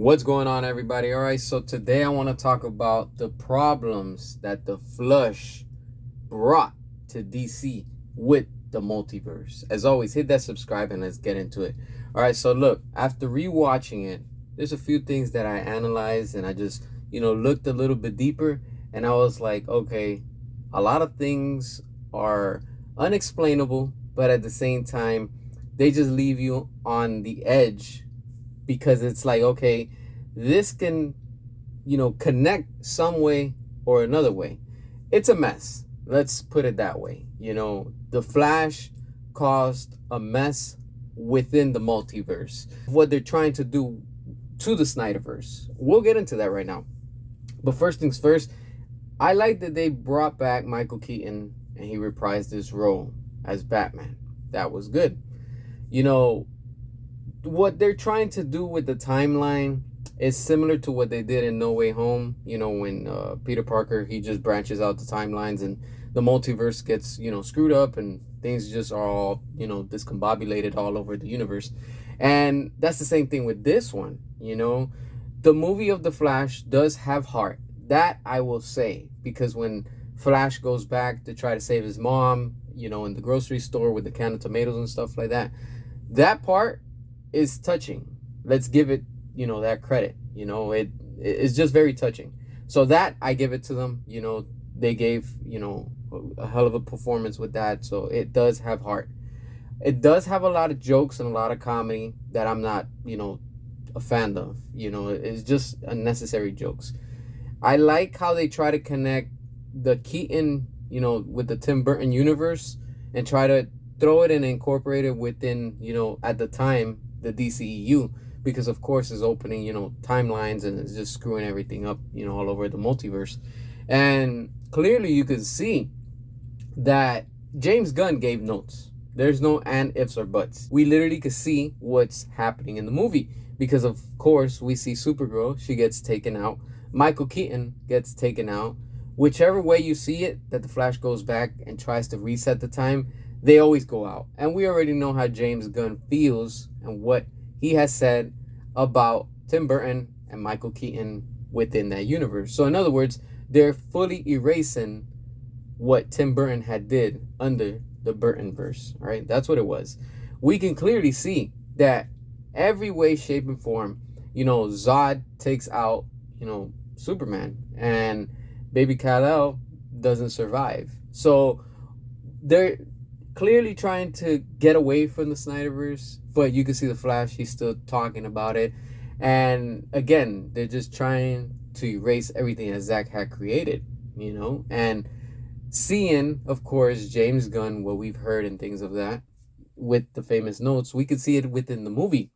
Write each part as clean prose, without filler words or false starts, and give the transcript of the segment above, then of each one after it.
What's going on, everybody? All right, so today I want to talk about the problems that the Flush brought to DC with the multiverse. As always, hit that subscribe and let's get into it. All right, so look, after rewatching it, there's a few things that I analyzed and I just, looked a little bit deeper, and I was like, okay, a lot of things are unexplainable, but at the same time, they just leave you on the edge because it's like, okay, this can, connect some way or another way. It's a mess. Let's put it that way. The Flash caused a mess within the multiverse. What they're trying to do to the Snyderverse. We'll get into that right now. But first things first, I like that they brought back Michael Keaton and he reprised his role as Batman. That was good. What they're trying to do with the timeline is similar to what they did in No Way Home. When Peter Parker, he just branches out the timelines and the multiverse gets, screwed up and things just are all, discombobulated all over the universe. And that's the same thing with this one. The movie of The Flash does have heart. That I will say, because when Flash goes back to try to save his mom, in the grocery store with the can of tomatoes and stuff like that, that part is touching. Let's give it, that credit. It's just very touching. So that I give it to them. They gave, a hell of a performance with that. So it does have heart. It does have a lot of jokes and a lot of comedy that I'm not, a fan of. It's just unnecessary jokes. I like how they try to connect the Keaton, with the Tim Burton universe and try to throw it and incorporate it within, at the time, the DCEU, because of course it's opening, timelines and it's just screwing everything up, all over the multiverse. And clearly you can see that James Gunn gave notes. There's no and, ifs, or buts. We literally could see what's happening in the movie because of course we see Supergirl, she gets taken out. Michael Keaton gets taken out. Whichever way you see it, that the Flash goes back and tries to reset the time, they always go out. And we already know how James Gunn feels and what he has said about Tim Burton and Michael Keaton within that universe. So in other words, they're fully erasing what Tim Burton had did under the Burtonverse, right? That's what it was. We can clearly see that every way, shape, and form, Zod takes out, Superman, and Baby Kal-El doesn't survive. So they're clearly trying to get away from the Snyderverse, but you can see the Flash, he's still talking about it. And again, they're just trying to erase everything that Zack had created, and seeing, of course, James Gunn, what we've heard and things of that, with the famous notes, we could see it within the movie.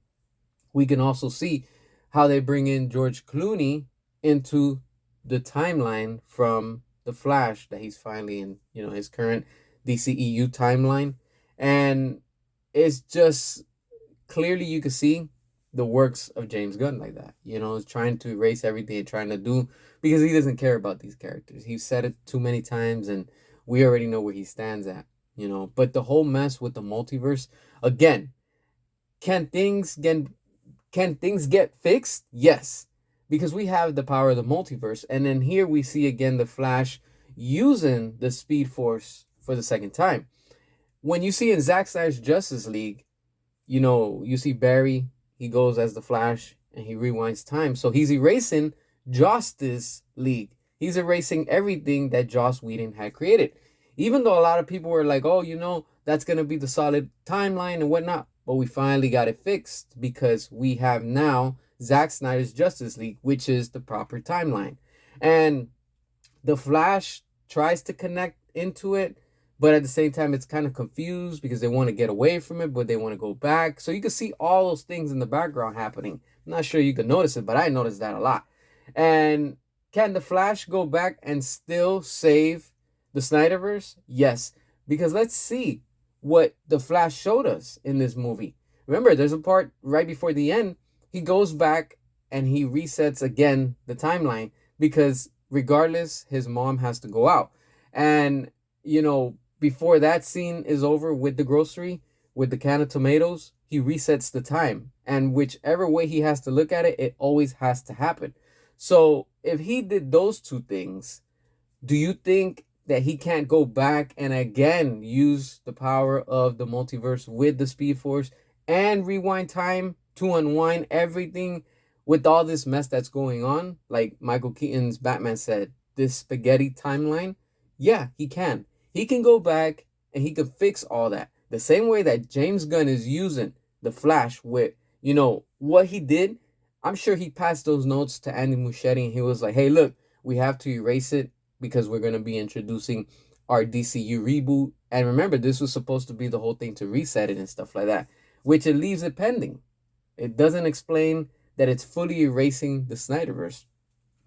We can also see how they bring in George Clooney into the timeline from the Flash that he's finally in, his current DCEU timeline. And it's just clearly you can see the works of James Gunn like that. Trying to erase everything and trying to do, because he doesn't care about these characters. He's said it too many times and we already know where he stands at, But the whole mess with the multiverse, again, can things get fixed? Yes. Because we have the power of the multiverse. And then here we see again the Flash using the Speed Force for the second time. When you see in Zack Snyder's Justice League, you see Barry, he goes as the Flash and he rewinds time. So he's erasing Justice League. He's erasing everything that Joss Whedon had created. Even though a lot of people were like, oh, that's going to be the solid timeline and whatnot. But we finally got it fixed because we have now Zack Snyder's Justice League, which is the proper timeline. And the Flash tries to connect into it, but at the same time, it's kind of confused because they want to get away from it, but they want to go back. So you can see all those things in the background happening. I'm not sure you can notice it, but I noticed that a lot. And can the Flash go back and still save the Snyderverse? Yes, because let's see what the Flash showed us in this movie. Remember, there's a part right before the end. He goes back and he resets again the timeline because regardless, his mom has to go out. And, before that scene is over with the grocery, with the can of tomatoes, he resets the time. And whichever way he has to look at it, it always has to happen. So if he did those two things, do you think that he can't go back and again use the power of the multiverse with the Speed Force and rewind time to unwind everything with all this mess that's going on? Like Michael Keaton's Batman said, this spaghetti timeline. Yeah, he can. He can go back and he can fix all that. The same way that James Gunn is using the Flash with, what he did. I'm sure he passed those notes to Andy Muschietti and he was like, hey, look, we have to erase it because we're going to be introducing our DCU reboot. And remember, this was supposed to be the whole thing to reset it and stuff like that, which it leaves it pending. It doesn't explain that it's fully erasing the Snyderverse,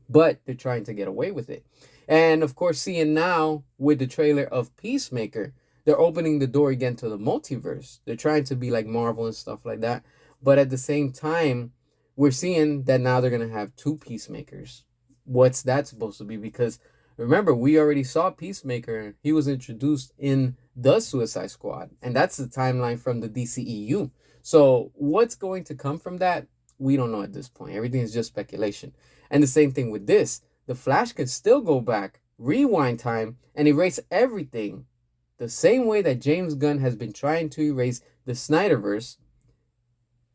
but they're trying to get away with it. And of course, seeing now with the trailer of Peacemaker, they're opening the door again to the multiverse. They're trying to be like Marvel and stuff like that. But at the same time, we're seeing that now they're going to have two Peacemakers. What's that supposed to be? Because remember, we already saw Peacemaker. He was introduced in the Suicide Squad. And that's the timeline from the DCEU. So what's going to come from that? We don't know at this point. Everything is just speculation. And the same thing with this. The Flash can still go back, rewind time, and erase everything. The same way that James Gunn has been trying to erase the Snyderverse.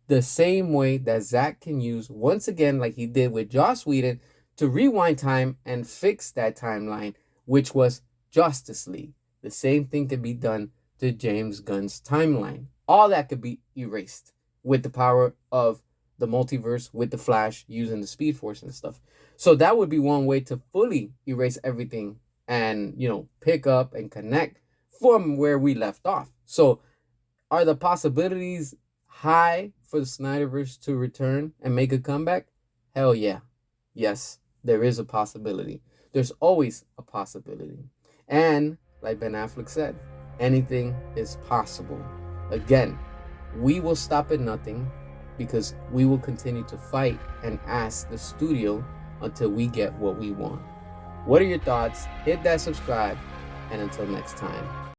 The same way that Zack can use, once again, like he did with Joss Whedon, to rewind time and fix that timeline, which was Justice League. The same thing can be done to James Gunn's timeline. All that could be erased with the power of the multiverse, with the Flash using the Speed Force and stuff. So that would be one way to fully erase everything and, pick up and connect from where we left off. So are the possibilities high for the Snyderverse to return and make a comeback? Hell yeah. Yes, there is a possibility. There's always a possibility. And like Ben Affleck said, anything is possible. Again, we will stop at nothing because we will continue to fight and ask the studio until we get what we want. What are your thoughts? Hit that subscribe, and until next time.